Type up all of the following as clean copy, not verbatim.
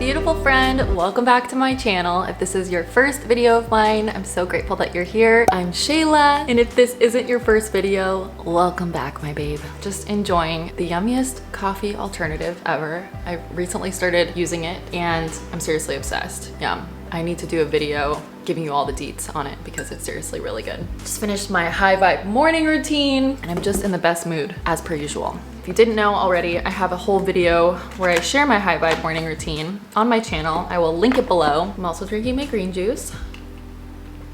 beautiful friend, welcome back to my channel. If this is your first video of mine, I'm so grateful that you're here. I'm Shayla, and if this isn't your first video, welcome back, my babe. Just enjoying the yummiest coffee alternative ever. I recently started using it and I'm seriously obsessed. Yum. I need to do a video giving you all the deets on it because it's seriously really good. Just finished my high vibe morning routine and I'm just in the best mood as per usual. If you didn't know already, I have a whole video where I share my high vibe morning routine on my channel. I will link it below. I'm also drinking my green juice.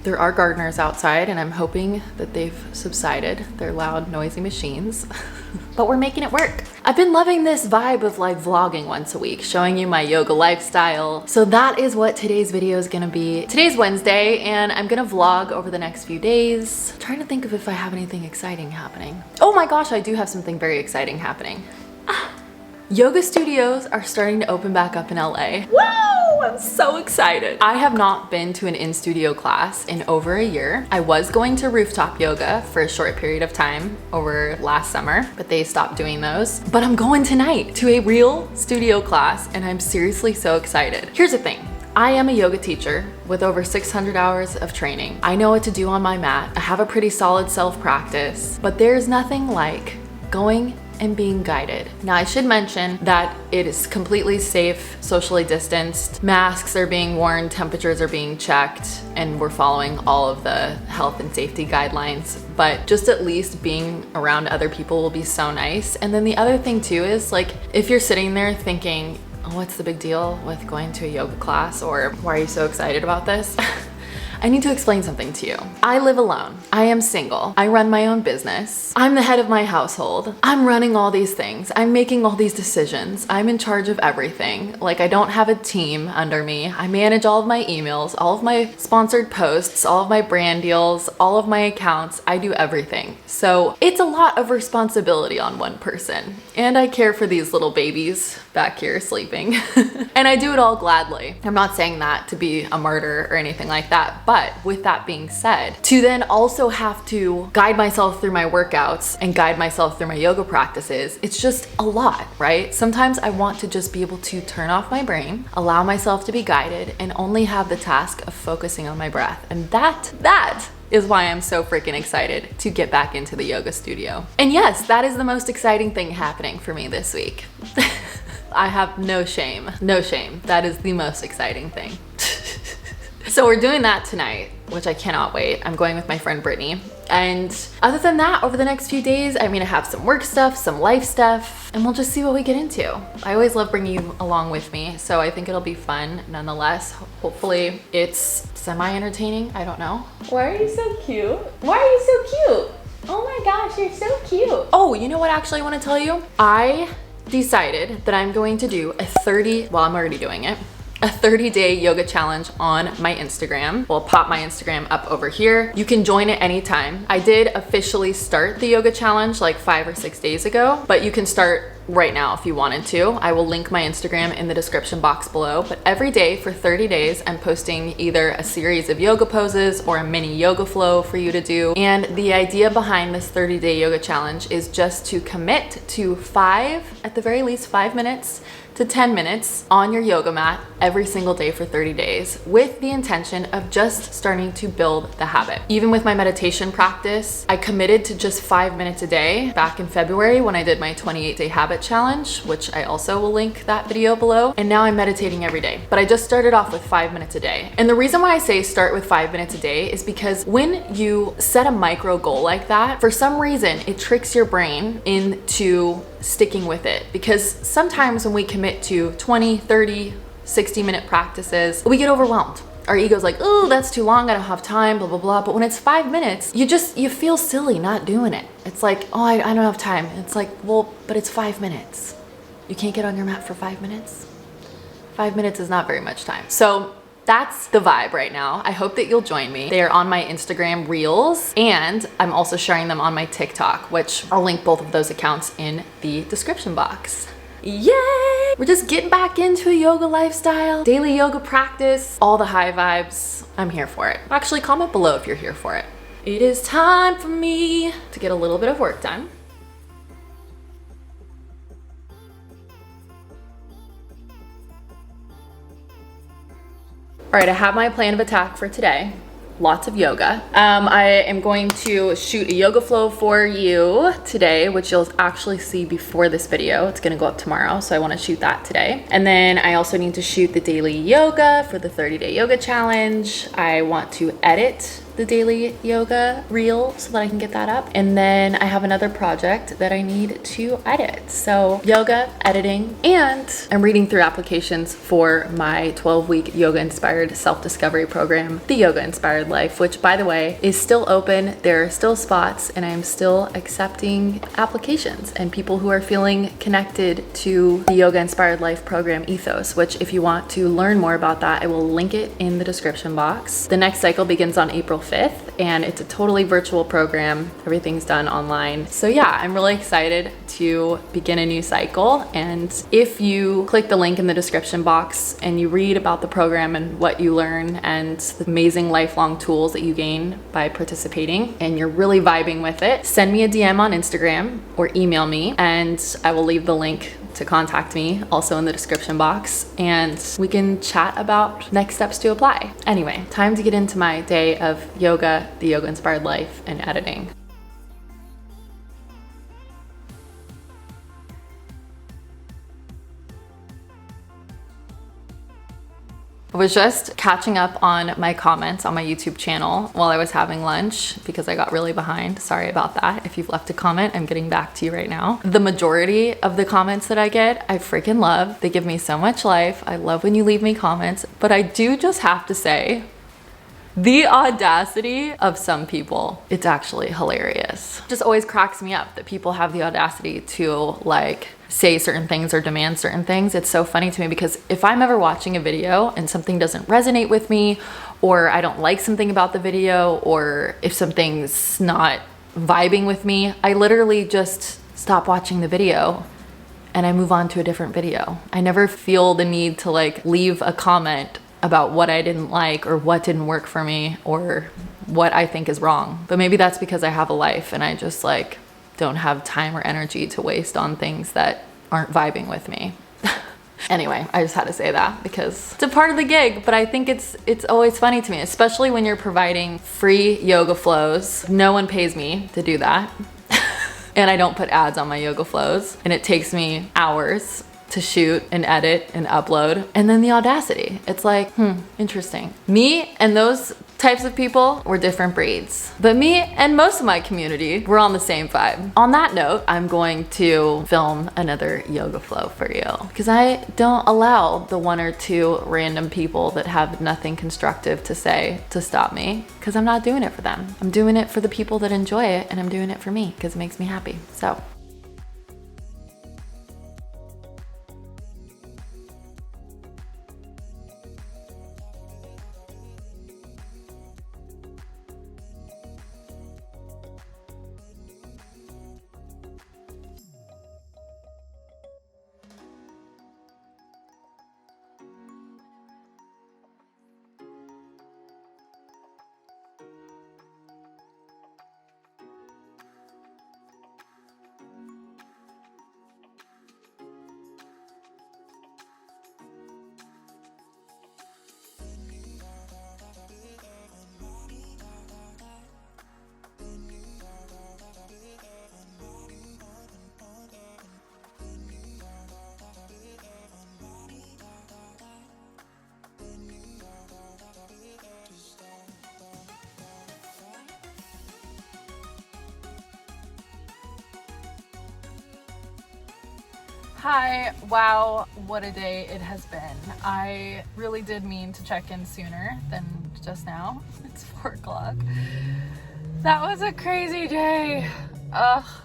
There are gardeners outside and I'm hoping that they've subsided. They're loud, noisy machines, but we're making it work. I've been loving this vibe of like vlogging once a week, showing you my yoga lifestyle. So that is what today's video is gonna be. Today's Wednesday and I'm gonna vlog over the next few days. I'm trying to think of if I have anything exciting happening. Oh my gosh, I do have something very exciting happening. Yoga studios are starting to open back up in LA. Woo! I'm so excited. I have not been to an in-studio class in over a year. I was going to rooftop yoga for a short period of time over last summer, but they stopped doing those. But I'm going tonight to a real studio class and I'm seriously so excited. Here's the thing. I am a yoga teacher with over 600 hours of training. I know what to do on my mat. I have a pretty solid self-practice, but there's nothing like going and being guided. Now I should mention that it is completely safe, socially distanced, masks are being worn, temperatures are being checked, and we're following all of the health and safety guidelines, but just at least being around other people will be so nice. And then the other thing too is like, if you're sitting there thinking, oh, what's the big deal with going to a yoga class, or why are you so excited about this? I need to explain something to you. I live alone. I am single. I run my own business. I'm the head of my household. I'm running all these things. I'm making all these decisions. I'm in charge of everything. Like, I don't have a team under me. I manage all of my emails, all of my sponsored posts, all of my brand deals, all of my accounts. I do everything. So it's a lot of responsibility on one person. And I care for these little babies back here sleeping. And I do it all gladly. I'm not saying that to be a martyr or anything like that. But with that being said, to then also have to guide myself through my workouts and guide myself through my yoga practices, it's just a lot, right? Sometimes I want to just be able to turn off my brain, allow myself to be guided, and only have the task of focusing on my breath. And that is why I'm so freaking excited to get back into the yoga studio. And yes, that is the most exciting thing happening for me this week. I have no shame. No shame. That is the most exciting thing. So we're doing that tonight, which I cannot wait. I'm going with my friend Brittany. And other than that, over the next few days, I mean, I have some work stuff, some life stuff, and we'll just see what we get into. I always love bringing you along with me, so I think it'll be fun nonetheless. Hopefully it's semi-entertaining, I don't know. Why are you so cute? Why are you so cute? Oh my gosh, you're so cute. Oh, you know what actually I wanna tell you? I decided that I'm going to do well, I'm already doing it, a 30-day yoga challenge on my Instagram. We'll pop my Instagram up over here. You can join it anytime. I did officially start the yoga challenge like 5 or 6 days ago, but you can start right now if you wanted to. I will link my Instagram in the description box below, but every day for 30 days, I'm posting either a series of yoga poses or a mini yoga flow for you to do. And the idea behind this 30-day yoga challenge is just to commit to at the very least 5 minutes to 10 minutes on your yoga mat every single day for 30 days with the intention of just starting to build the habit. Even with my meditation practice, I committed to just 5 minutes a day back in February when I did my 28-day habit challenge, which I also will link that video below. And now I'm meditating every day, but I just started off with 5 minutes a day. And the reason why I say start with 5 minutes a day is because when you set a micro goal like that, for some reason, it tricks your brain into sticking with it, because sometimes when we commit to 20, 30, 60-minute practices, we get overwhelmed. Our ego's like, oh, that's too long, I don't have time, blah, blah, blah. But when it's 5 minutes, you feel silly not doing it. It's like, oh, I don't have time. It's like, well, but it's 5 minutes. You can't get on your mat for 5 minutes? 5 minutes is not very much time. So that's the vibe right now. I hope that you'll join me. They are on my Instagram Reels, and I'm also sharing them on my TikTok, which I'll link both of those accounts in the description box. Yay! We're just getting back into a yoga lifestyle, daily yoga practice, all the high vibes. I'm here for it. Actually, comment below if you're here for it. It is time for me to get a little bit of work done. All right, I have my plan of attack for today. Lots of yoga. I am going to shoot a yoga flow for you today, which you'll actually see before this video. It's gonna go up tomorrow, so I wanna shoot that today. And then I also need to shoot the daily yoga for the 30-day yoga challenge. I want to edit the daily yoga reel so that I can get that up. And then I have another project that I need to edit. So yoga, editing, and I'm reading through applications for my 12-week yoga inspired self-discovery program, the Yoga Inspired Life, which by the way is still open. There are still spots and I'm still accepting applications and people who are feeling connected to the Yoga Inspired Life program ethos, which if you want to learn more about that, I will link it in the description box. The next cycle begins on April 5th and it's a totally virtual program. Everything's done online. So yeah, I'm really excited to begin a new cycle. And if you click the link in the description box and you read about the program and what you learn and the amazing lifelong tools that you gain by participating and you're really vibing with it, send me a DM on Instagram or email me and I will leave the link to contact me also in the description box and we can chat about next steps to apply. Anyway, time to get into my day of yoga, the Yoga Inspired Life, and editing. I was just catching up on my comments on my YouTube channel while I was having lunch because I got really behind. Sorry about that. If you've left a comment, I'm getting back to you right now. The majority of the comments that I get, I freaking love. They give me so much life. I love when you leave me comments, but I do just have to say, the audacity of some people, it's actually hilarious. It just always cracks me up that people have the audacity to like say certain things or demand certain things. It's so funny to me because if I'm ever watching a video and something doesn't resonate with me or I don't like something about the video or if something's not vibing with me, I literally just stop watching the video and I move on to a different video. I never feel the need to like leave a comment about what I didn't like or what didn't work for me or what I think is wrong. But maybe that's because I have a life and I just like don't have time or energy to waste on things that aren't vibing with me. Anyway, I just had to say that because it's a part of the gig, but I think it's always funny to me, especially when you're providing free yoga flows. No one pays me to do that. And I don't put ads on my yoga flows and it takes me hours to shoot and edit and upload. And then the audacity. It's like, interesting. Me and those types of people were different breeds. But me and most of my community were on the same vibe. On that note, I'm going to film another yoga flow for you because I don't allow the one or two random people that have nothing constructive to say to stop me because I'm not doing it for them. I'm doing it for the people that enjoy it and I'm doing it for me because it makes me happy. So. Hi, wow, what a day it has been. I really did mean to check in sooner than just now. It's 4 o'clock. That was a crazy day.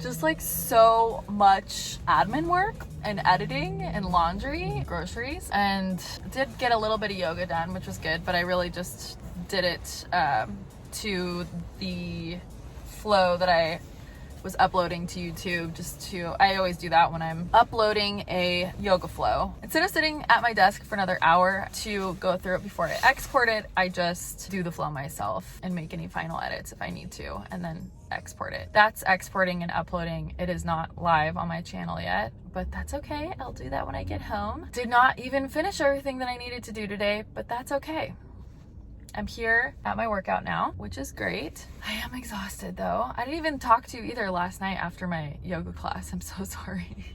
Just like so much admin work and editing and laundry, groceries, and did get a little bit of yoga done, which was good, but I really just did it to the flow that I was uploading to YouTube. I always do that when I'm uploading a yoga flow. Instead of sitting at my desk for another hour to go through it before I export it, I just do the flow myself and make any final edits if I need to, and then export it. That's exporting and uploading. It is not live on my channel yet, but that's okay. I'll do that when I get home. Did not even finish everything that I needed to do today, but that's okay. I'm here at my workout now, which is great. I am exhausted though. I didn't even talk to you either last night after my yoga class. I'm so sorry.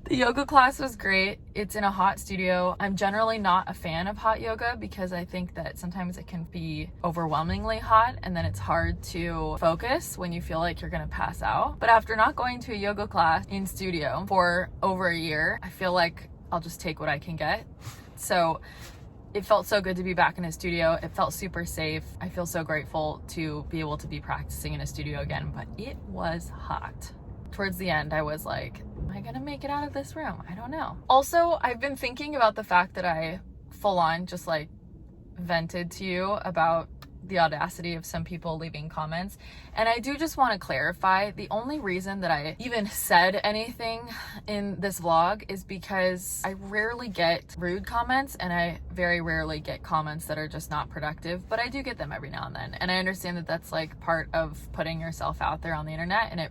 The yoga class was great. It's in a hot studio. I'm generally not a fan of hot yoga because I think that sometimes it can be overwhelmingly hot and then it's hard to focus when you feel like you're gonna pass out. But after not going to a yoga class in studio for over a year, I feel like I'll just take what I can get. So it felt so good to be back in a studio. It felt super safe. I feel so grateful to be able to be practicing in a studio again, but it was hot. Towards the end, I was like, am I gonna make it out of this room? I don't know. Also, I've been thinking about the fact that I full on just like vented to you about the audacity of some people leaving comments. And I do just want to clarify, the only reason that I even said anything in this vlog is because I rarely get rude comments and I very rarely get comments that are just not productive, but I do get them every now and then. And I understand that that's like part of putting yourself out there on the internet, and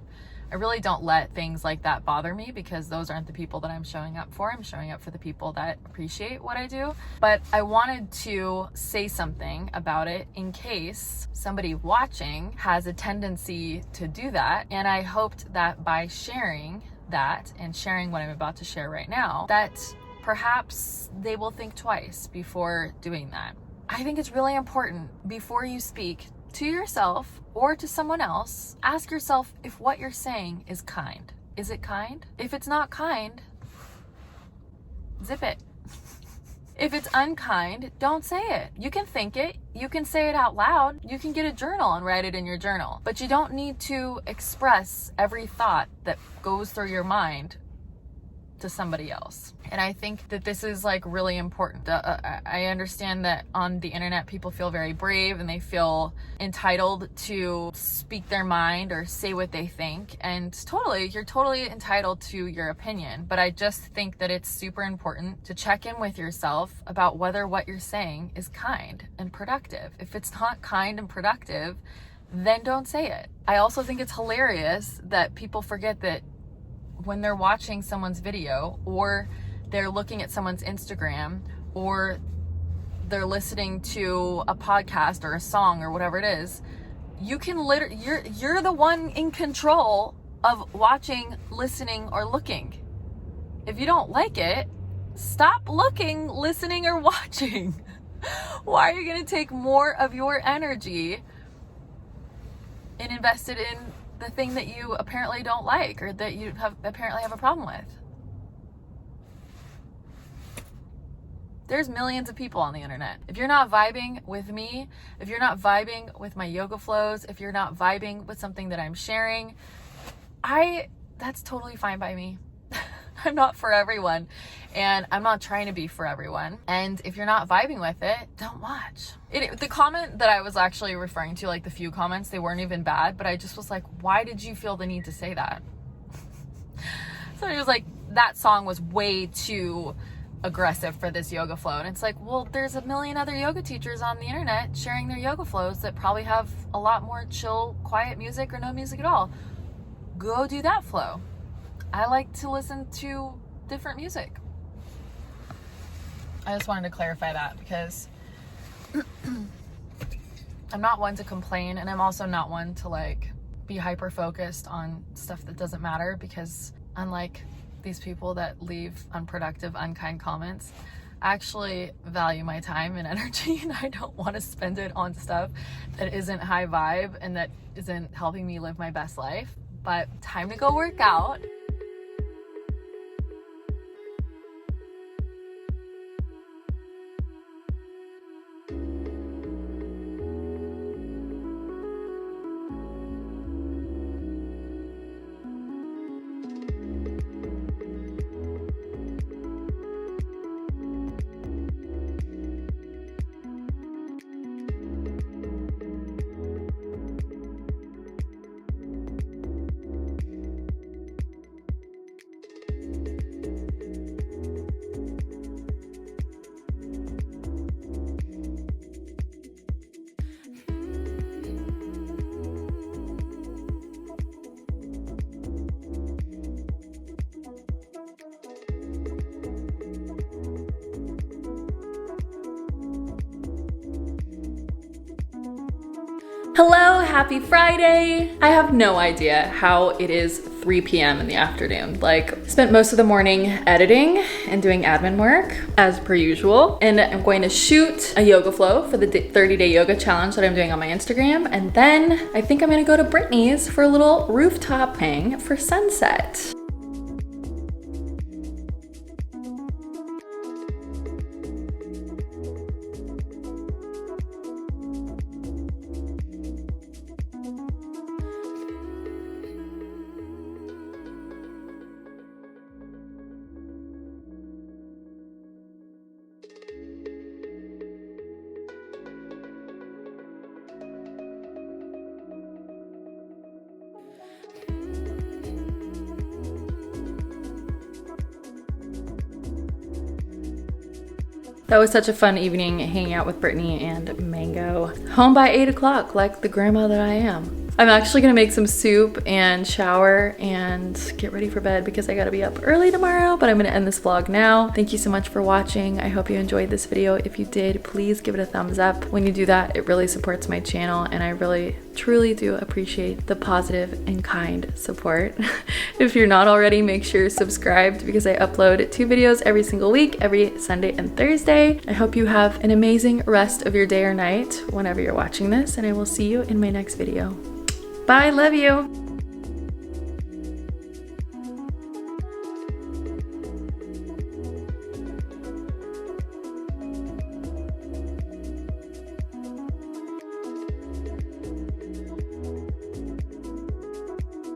I really don't let things like that bother me because those aren't the people that I'm showing up for. I'm showing up for the people that appreciate what I do. But I wanted to say something about it in case somebody watching has a tendency to do that. And I hoped that by sharing that and sharing what I'm about to share right now, that perhaps they will think twice before doing that. I think it's really important before you speak to yourself or to someone else, ask yourself if what you're saying is kind. Is it kind? If it's not kind, zip it. If it's unkind, don't say it. You can think it. You can say it out loud. You can get a journal and write it in your journal. But you don't need to express every thought that goes through your mind to somebody else. And I think that this is like really important. I understand that on the internet people feel very brave and they feel entitled to speak their mind or say what they think, and you're totally entitled to your opinion. But I just think that it's super important to check in with yourself about whether what you're saying is kind and productive. If it's not kind and productive, then don't say it. I also think it's hilarious that people forget that when they're watching someone's video or they're looking at someone's Instagram or they're listening to a podcast or a song or whatever it is, you can you're the one in control of watching, listening, or looking. If you don't like it, stop looking, listening, or watching. Why are you going to take more of your energy and invest it in the thing that you apparently don't like or that you apparently have a problem with? There's millions of people on the internet. If you're not vibing with me, if you're not vibing with my yoga flows, if you're not vibing with something that I'm sharing, that's totally fine by me. I'm not for everyone, and I'm not trying to be for everyone. And if you're not vibing with it, don't watch. The comment that I was actually referring to, like the few comments, they weren't even bad, but I just was like, why did you feel the need to say that? So it was like, that song was way too aggressive for this yoga flow. And it's like, well, there's a million other yoga teachers on the internet sharing their yoga flows that probably have a lot more chill, quiet music or no music at all. Go do that flow. I like to listen to different music. I just wanted to clarify that because I'm not one to complain, and I'm also not one to like be hyper focused on stuff that doesn't matter, because unlike these people that leave unproductive, unkind comments, I actually value my time and energy, and I don't want to spend it on stuff that isn't high vibe and that isn't helping me live my best life. But time to go work out. Hello, happy Friday. I have no idea how it is 3 p.m. in the afternoon. Like, spent most of the morning editing and doing admin work as per usual. And I'm going to shoot a yoga flow for the 30-day yoga challenge that I'm doing on my Instagram. And then I think I'm gonna go to Brittany's for a little rooftop hang for sunset. That was such a fun evening hanging out with Brittany and Mango. Home by 8 o'clock, like the grandma that I am. I'm actually gonna make some soup and shower and get ready for bed because I gotta be up early tomorrow, but I'm gonna end this vlog now. Thank you so much for watching. I hope you enjoyed this video. If you did, please give it a thumbs up. When you do that, it really supports my channel, and I really, truly do appreciate the positive and kind support. If you're not already, make sure you're subscribed because I upload 2 videos every single week, every Sunday and Thursday. I hope you have an amazing rest of your day or night whenever you're watching this, and I will see you in my next video. Bye, love you.